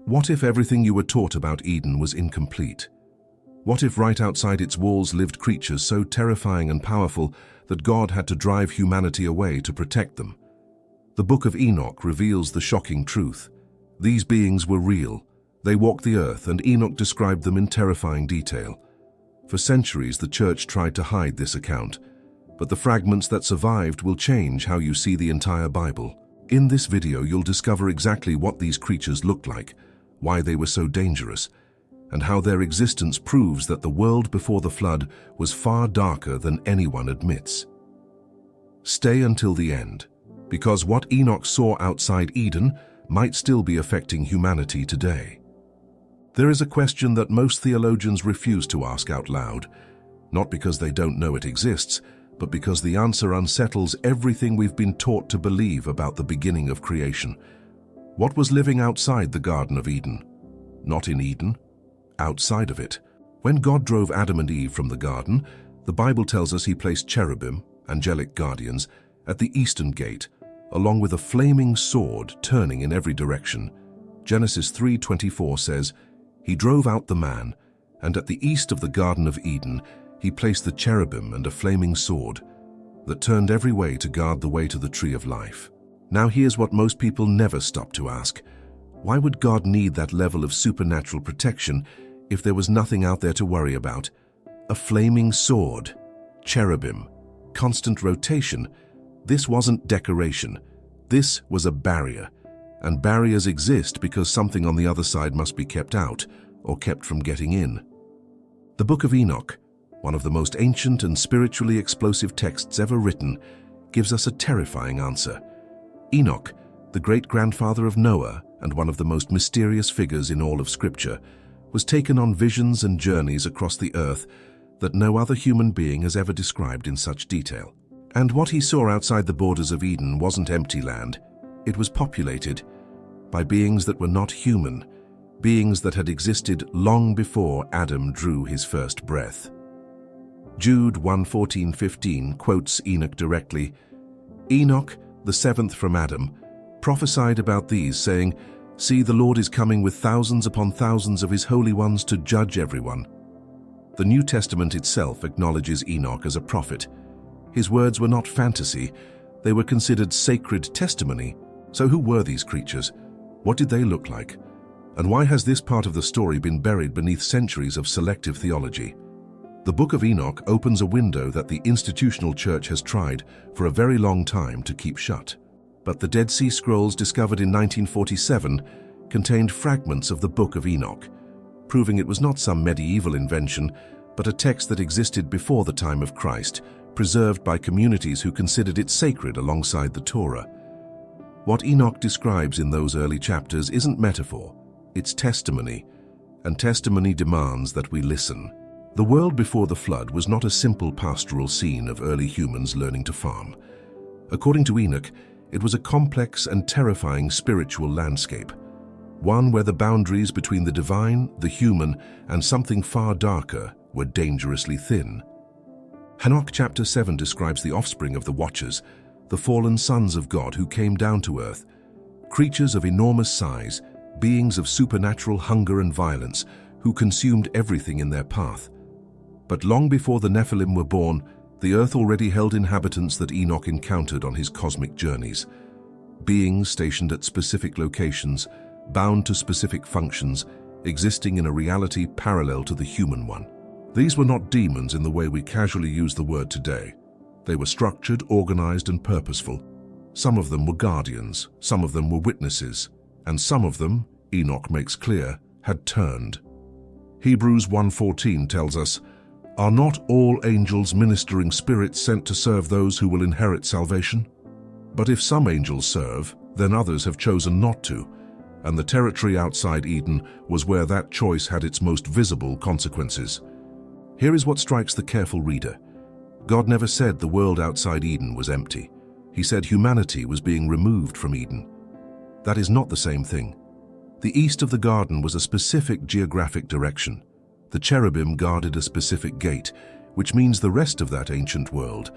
What if everything you were taught about Eden was incomplete? What if right outside its walls lived creatures so terrifying and powerful that God had to drive humanity away to protect them? The Book of Enoch reveals the shocking truth. These beings were real. They walked the earth, and Enoch described them in terrifying detail. For centuries, the church tried to hide this account, but the fragments that survived will change how you see the entire Bible. In this video, you'll discover exactly what these creatures looked like, why they were so dangerous, and how their existence proves that the world before the flood was far darker than anyone admits. Stay until the end, because what Enoch saw outside Eden might still be affecting humanity today. There is a question that most theologians refuse to ask out loud, not because they don't know it exists, but because the answer unsettles everything we've been taught to believe about the beginning of creation. What was living outside the Garden of Eden? Not in Eden, outside of it. When God drove Adam and Eve from the garden, the Bible tells us he placed cherubim, angelic guardians, at the eastern gate, along with a flaming sword turning in every direction. Genesis 3:24 says, "He drove out the man, and at the east of the Garden of Eden, he placed the cherubim and a flaming sword that turned every way to guard the way to the tree of life." Now here's what most people never stop to ask. Why would God need that level of supernatural protection if there was nothing out there to worry about? A flaming sword, cherubim, constant rotation. This wasn't decoration. This was a barrier. And barriers exist because something on the other side must be kept out or kept from getting in. The Book of Enoch, one of the most ancient and spiritually explosive texts ever written, gives us a terrifying answer. Enoch, the great-grandfather of Noah and one of the most mysterious figures in all of Scripture, was taken on visions and journeys across the earth that no other human being has ever described in such detail. And what he saw outside the borders of Eden wasn't empty land. It was populated by beings that were not human, beings that had existed long before Adam drew his first breath. Jude 1:14-15 quotes Enoch directly. "Enoch, the seventh from Adam, prophesied about these, saying, 'See, the Lord is coming with thousands upon thousands of his holy ones to judge everyone.'" The New Testament itself acknowledges Enoch as a prophet. His words were not fantasy, they were considered sacred testimony. So who were these creatures? What did they look like? And why has this part of the story been buried beneath centuries of selective theology? The Book of Enoch opens a window that the institutional church has tried for a very long time to keep shut. But the Dead Sea Scrolls discovered in 1947 contained fragments of the Book of Enoch, proving it was not some medieval invention, but a text that existed before the time of Christ, preserved by communities who considered it sacred alongside the Torah. What Enoch describes in those early chapters isn't metaphor, it's testimony, and testimony demands that we listen. The world before the flood was not a simple pastoral scene of early humans learning to farm. According to Enoch, it was a complex and terrifying spiritual landscape, one where the boundaries between the divine, the human, and something far darker were dangerously thin. Enoch chapter 7 describes the offspring of the Watchers, the fallen sons of God who came down to earth, creatures of enormous size, beings of supernatural hunger and violence, who consumed everything in their path. But long before the Nephilim were born, the earth already held inhabitants that Enoch encountered on his cosmic journeys. Beings stationed at specific locations, bound to specific functions, existing in a reality parallel to the human one. These were not demons in the way we casually use the word today. They were structured, organized, and purposeful. Some of them were guardians, some of them were witnesses, and some of them, Enoch makes clear, had turned. Hebrews 1:14 tells us, "Are not all angels ministering spirits sent to serve those who will inherit salvation? But if some angels serve, then others have chosen not to, and the territory outside Eden was where that choice had its most visible consequences." Here is what strikes the careful reader. God never said the world outside Eden was empty. He said humanity was being removed from Eden. That is not the same thing. The east of the garden was a specific geographic direction. The cherubim guarded a specific gate, which means the rest of that ancient world,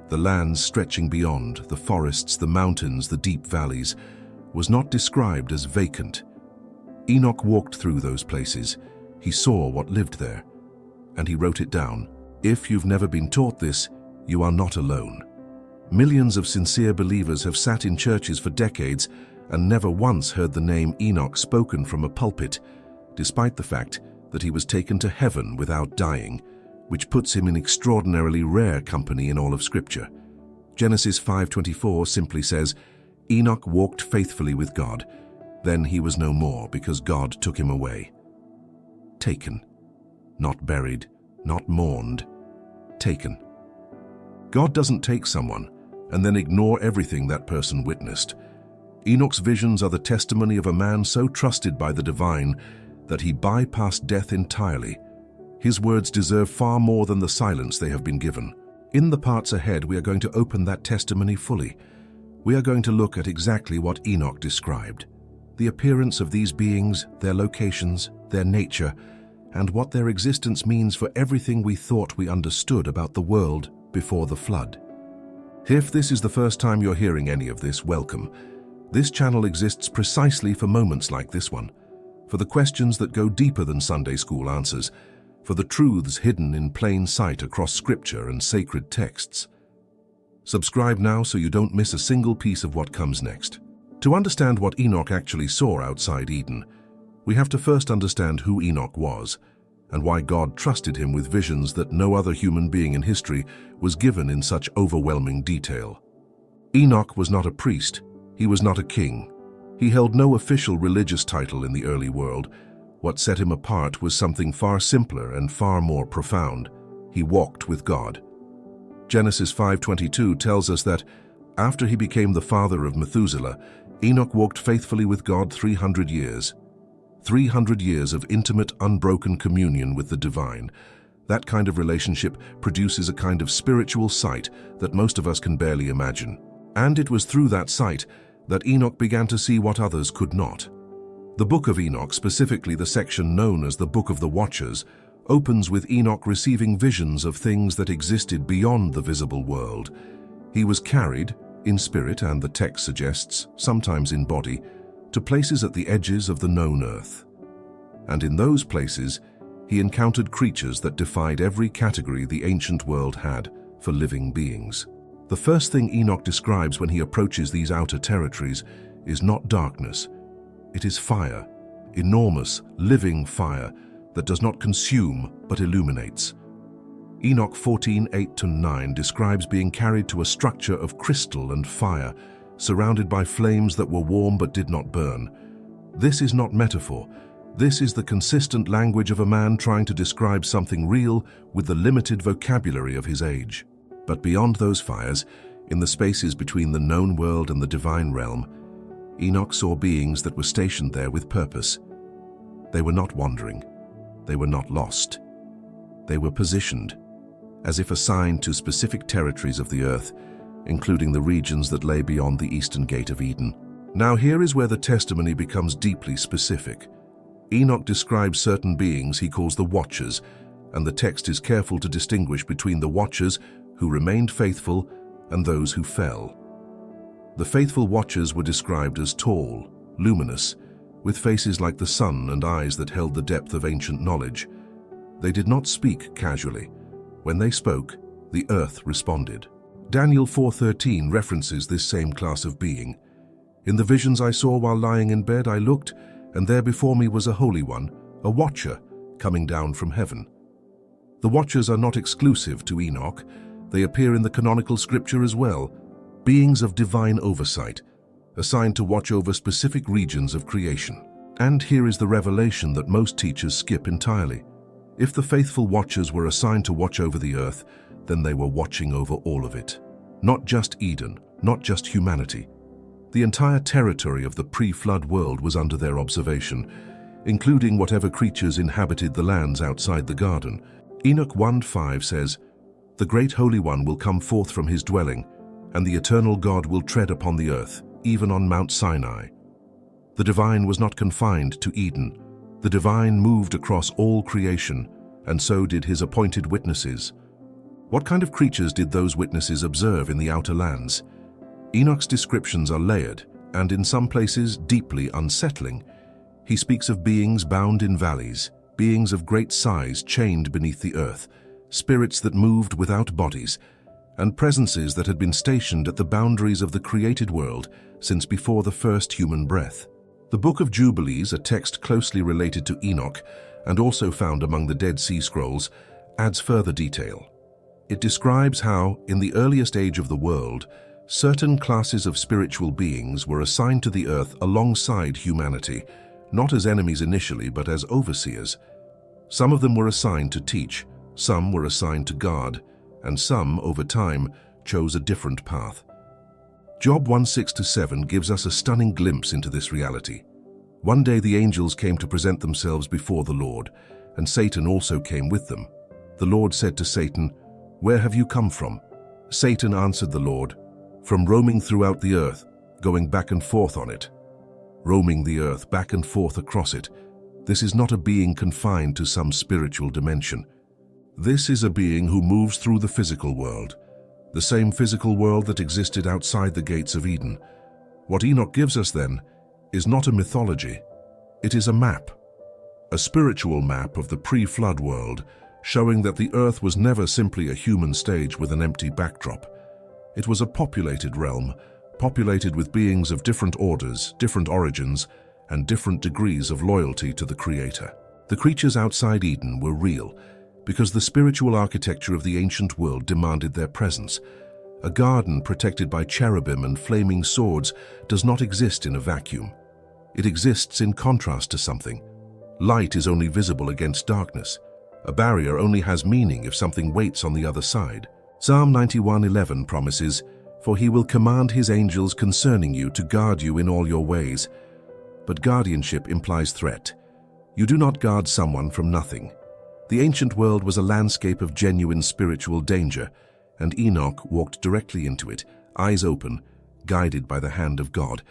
the lands stretching beyond, the forests, the mountains, the deep valleys, was not described as vacant. Enoch walked through those places. He saw what lived there, and he wrote it down. If you've never been taught this, you are not alone. Millions of sincere believers have sat in churches for decades and never once heard the name Enoch spoken from a pulpit, despite the fact that he was taken to heaven without dying, which puts him in extraordinarily rare company in all of Scripture. Genesis 5:24 simply says, Enoch walked faithfully with God. Then he was no more because God took him away. Taken. Not buried, not mourned. Taken. God doesn't take someone and then ignore everything that person witnessed. Enoch's visions are the testimony of a man so trusted by the divine that he bypassed death entirely. His words deserve far more than the silence they have been given. In the parts ahead, we are going to open that testimony fully. We are going to look at exactly what Enoch described. The appearance of these beings, their locations, their nature, and what their existence means for everything we thought we understood about the world before the flood. If this is the first time you're hearing any of this, welcome. This channel exists precisely for moments like this one, for the questions that go deeper than Sunday school answers, for the truths hidden in plain sight across Scripture and sacred texts. Subscribe now so you don't miss a single piece of what comes next. To understand what Enoch actually saw outside Eden, we have to first understand who Enoch was and why God trusted him with visions that no other human being in history was given in such overwhelming detail. Enoch was not a priest. He was not a king. He held no official religious title in the early world. What set him apart was something far simpler and far more profound. He walked with God. Genesis 5:22 tells us that after he became the father of Methuselah, Enoch walked faithfully with God 300 years. 300 years of intimate, unbroken communion with the divine. That kind of relationship produces a kind of spiritual sight that most of us can barely imagine. And it was through that sight that Enoch began to see what others could not. The Book of Enoch, specifically the section known as the Book of the Watchers, opens with Enoch receiving visions of things that existed beyond the visible world. He was carried, in spirit and the text suggests, sometimes in body, to places at the edges of the known earth. And in those places, he encountered creatures that defied every category the ancient world had for living beings. The first thing Enoch describes when he approaches these outer territories is not darkness. It is fire, enormous, living fire that does not consume but illuminates. Enoch 14:8-9 describes being carried to a structure of crystal and fire, surrounded by flames that were warm but did not burn. This is not metaphor. This is the consistent language of a man trying to describe something real with the limited vocabulary of his age. But beyond those fires, in the spaces between the known world and the divine realm, Enoch saw beings that were stationed there with purpose. They were not wandering. They were not lost. They were positioned, as if assigned to specific territories of the earth, including the regions that lay beyond the eastern gate of Eden. Now here is where the testimony becomes deeply specific. Enoch describes certain beings he calls the Watchers, and the text is careful to distinguish between the Watchers who remained faithful and those who fell. The faithful Watchers were described as tall, luminous, with faces like the sun and eyes that held the depth of ancient knowledge. They did not speak casually. When they spoke, the earth responded. Daniel 4:13 references this same class of being. In the visions I saw while lying in bed, I looked, and there before me was a holy one, a watcher, coming down from heaven. The Watchers are not exclusive to Enoch. They appear in the canonical scripture as well, beings of divine oversight, assigned to watch over specific regions of creation. And here is the revelation that most teachers skip entirely. If the faithful Watchers were assigned to watch over the earth, then they were watching over all of it. Not just Eden, not just humanity. The entire territory of the pre-flood world was under their observation, including whatever creatures inhabited the lands outside the garden. Enoch 1:5 says, "The great Holy One will come forth from his dwelling, and the eternal God will tread upon the earth, even on Mount Sinai." The divine was not confined to Eden. The divine moved across all creation, and so did his appointed witnesses. What kind of creatures did those witnesses observe in the outer lands? Enoch's descriptions are layered, and in some places deeply unsettling. He speaks of beings bound in valleys, beings of great size chained beneath the earth, spirits that moved without bodies, and presences that had been stationed at the boundaries of the created world since before the first human breath. The Book of Jubilees, a text closely related to Enoch and also found among the Dead Sea Scrolls, adds further detail. It describes how, in the earliest age of the world, certain classes of spiritual beings were assigned to the earth alongside humanity, not as enemies initially, but as overseers. Some of them were assigned to teach, some were assigned to guard, and some, over time, chose a different path. Job 1:6-7 gives us a stunning glimpse into this reality. One day the angels came to present themselves before the Lord, and Satan also came with them. The Lord said to Satan, "Where have you come from?" Satan answered the Lord, "From roaming throughout the earth, going back and forth on it." Roaming the earth back and forth across it. This is not a being confined to some spiritual dimension. This is a being who moves through the physical world, the same physical world that existed outside the gates of Eden. What Enoch gives us, then, is not a mythology. It is a map, a spiritual map of the pre-flood world, showing that the earth was never simply a human stage with an empty backdrop. It was a populated realm, populated with beings of different orders, different origins, and different degrees of loyalty to the Creator. The creatures outside Eden were real, because the spiritual architecture of the ancient world demanded their presence. A garden protected by cherubim and flaming swords does not exist in a vacuum. It exists in contrast to something. Light is only visible against darkness. A barrier only has meaning if something waits on the other side. Psalm 91:11 promises, "For he will command his angels concerning you to guard you in all your ways." But guardianship implies threat. You do not guard someone from nothing. The ancient world was a landscape of genuine spiritual danger, and Enoch walked directly into it, eyes open, guided by the hand of God,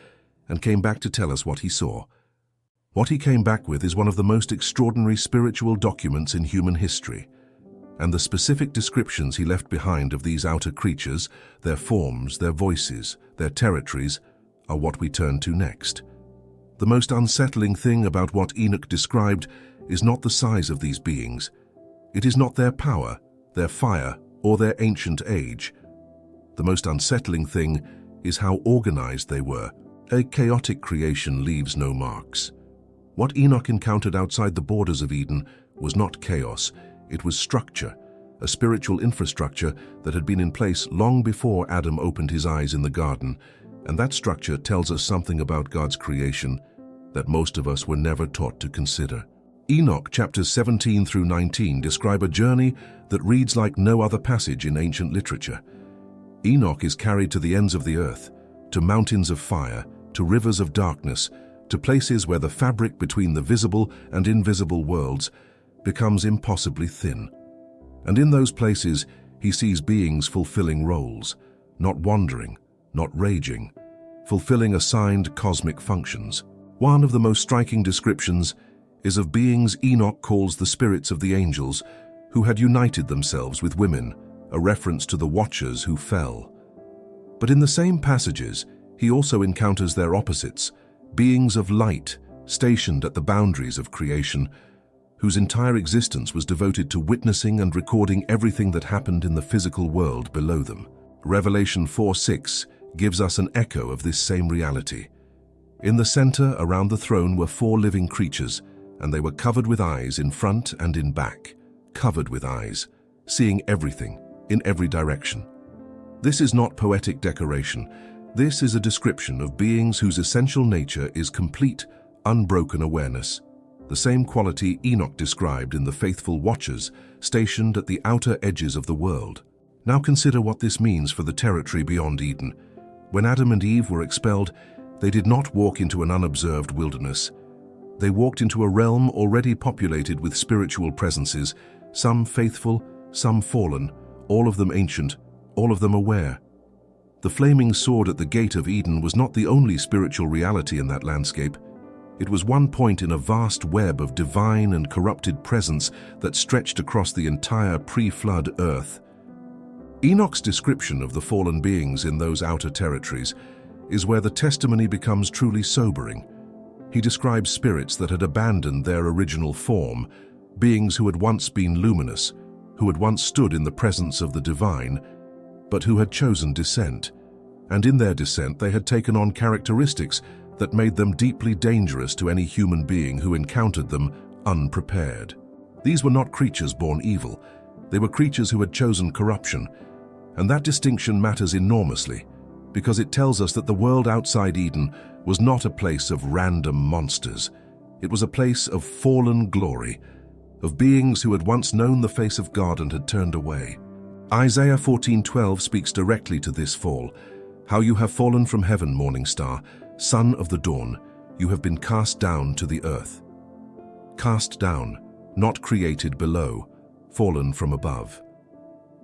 and came back to tell us what he saw. What he came back with is one of the most extraordinary spiritual documents in human history, and the specific descriptions he left behind of these outer creatures, their forms, their voices, their territories, are what we turn to next. The most unsettling thing about what Enoch described is not the size of these beings. It is not their power, their fire, or their ancient age. The most unsettling thing is how organized they were. A chaotic creation leaves no marks. What Enoch encountered outside the borders of Eden was not chaos, it was structure, a spiritual infrastructure that had been in place long before Adam opened his eyes in the garden, and that structure tells us something about God's creation that most of us were never taught to consider. Enoch chapters 17-19 describe a journey that reads like no other passage in ancient literature. Enoch is carried to the ends of the earth, to mountains of fire, to rivers of darkness, to places where the fabric between the visible and invisible worlds becomes impossibly thin. And in those places, he sees beings fulfilling roles, not wandering, not raging, fulfilling assigned cosmic functions. One of the most striking descriptions is of beings Enoch calls the spirits of the angels, who had united themselves with women, a reference to the watchers who fell. But in the same passages, he also encounters their opposites, beings of light, stationed at the boundaries of creation, whose entire existence was devoted to witnessing and recording everything that happened in the physical world below them. Revelation 4:6 gives us an echo of this same reality. In the center, around the throne, were 4 living creatures, and they were covered with eyes in front and in back, covered with eyes, seeing everything, in every direction. This is not poetic decoration. This is a description of beings whose essential nature is complete, unbroken awareness, the same quality Enoch described in the faithful watchers stationed at the outer edges of the world. Now consider what this means for the territory beyond Eden. When Adam and Eve were expelled, they did not walk into an unobserved wilderness. They walked into a realm already populated with spiritual presences, some faithful, some fallen, all of them ancient, all of them aware. The flaming sword at the gate of Eden was not the only spiritual reality in that landscape. It was one point in a vast web of divine and corrupted presence that stretched across the entire pre-flood earth. Enoch's description of the fallen beings in those outer territories is where the testimony becomes truly sobering. He describes spirits that had abandoned their original form, beings who had once been luminous, who had once stood in the presence of the divine, but who had chosen descent. And in their descent they had taken on characteristics that made them deeply dangerous to any human being who encountered them unprepared. These were not creatures born evil. They were creatures who had chosen corruption. And that distinction matters enormously, because it tells us that the world outside Eden was not a place of random monsters. It was a place of fallen glory, of beings who had once known the face of God and had turned away. Isaiah 14:12 speaks directly to this fall. How you have fallen from heaven, morning star, son of the dawn, you have been cast down to the earth. Cast down, not created below, fallen from above.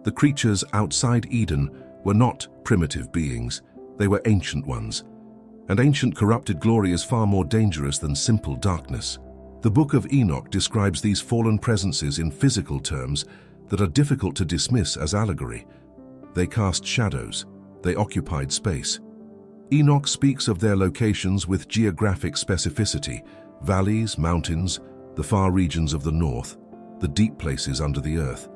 The creatures outside Eden were not primitive beings, they were ancient ones. And ancient corrupted glory is far more dangerous than simple darkness. The Book of Enoch describes these fallen presences in physical terms that are difficult to dismiss as allegory. They cast shadows, they occupied space. Enoch speaks of their locations with geographic specificity: valleys, mountains, the far regions of the north, the deep places under the earth.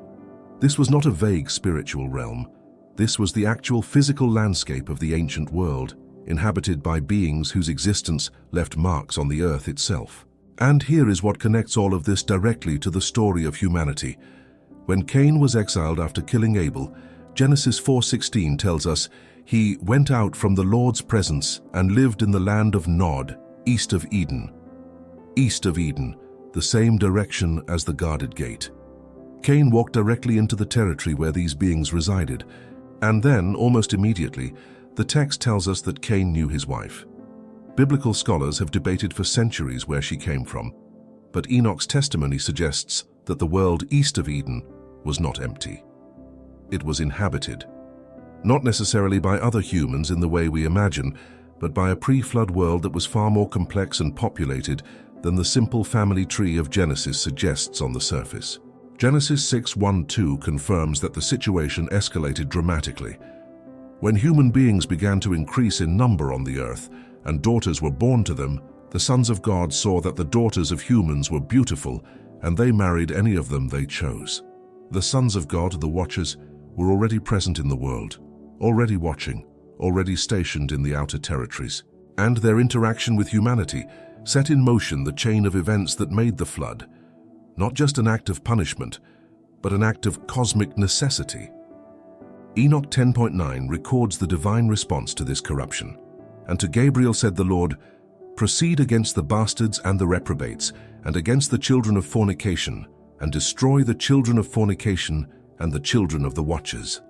This was not a vague spiritual realm. This was the actual physical landscape of the ancient world, inhabited by beings whose existence left marks on the earth itself. And here is what connects all of this directly to the story of humanity. When Cain was exiled after killing Abel, Genesis 4:16 tells us, he went out from the Lord's presence and lived in the land of Nod, east of Eden. East of Eden, the same direction as the guarded gate. Cain walked directly into the territory where these beings resided, and then, almost immediately, the text tells us that Cain knew his wife. Biblical scholars have debated for centuries where she came from, but Enoch's testimony suggests that the world east of Eden was not empty. It was inhabited, not necessarily by other humans in the way we imagine, but by a pre-flood world that was far more complex and populated than the simple family tree of Genesis suggests on the surface. Genesis 6:1-2 confirms that the situation escalated dramatically. When human beings began to increase in number on the earth, and daughters were born to them, the sons of God saw that the daughters of humans were beautiful, and they married any of them they chose. The sons of God, the watchers, were already present in the world, already watching, already stationed in the outer territories. And their interaction with humanity set in motion the chain of events that made the flood, not just an act of punishment, but an act of cosmic necessity. Enoch 10:9 records the divine response to this corruption. And to Gabriel said the Lord, "Proceed against the bastards and the reprobates, and against the children of fornication, and destroy the children of fornication and the children of the watchers."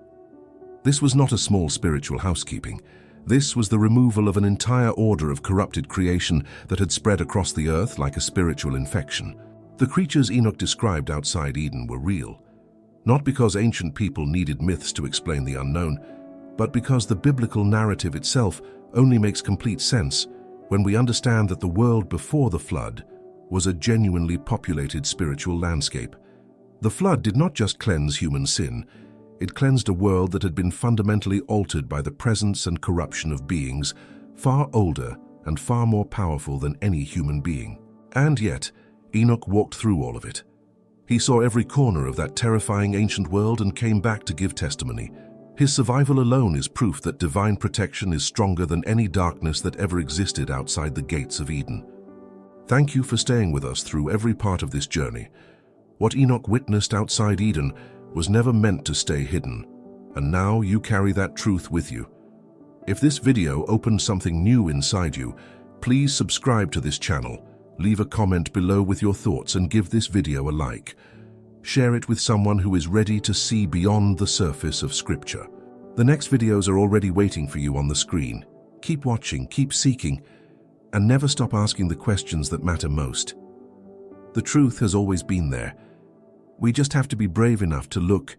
This was not a small spiritual housekeeping. This was the removal of an entire order of corrupted creation that had spread across the earth like a spiritual infection. The creatures Enoch described outside Eden were real, not because ancient people needed myths to explain the unknown, but because the biblical narrative itself only makes complete sense when we understand that the world before the flood was a genuinely populated spiritual landscape. The flood did not just cleanse human sin, it cleansed a world that had been fundamentally altered by the presence and corruption of beings far older and far more powerful than any human being. And yet, Enoch walked through all of it. He saw every corner of that terrifying ancient world and came back to give testimony. His survival alone is proof that divine protection is stronger than any darkness that ever existed outside the gates of Eden. Thank you for staying with us through every part of this journey. What Enoch witnessed outside Eden was never meant to stay hidden, and now you carry that truth with you. If this video opened something new inside you, please subscribe to this channel, leave a comment below with your thoughts, and give this video a like. Share it with someone who is ready to see beyond the surface of Scripture. The next videos are already waiting for you on the screen. Keep watching, keep seeking, and never stop asking the questions that matter most. The truth has always been there. We just have to be brave enough to look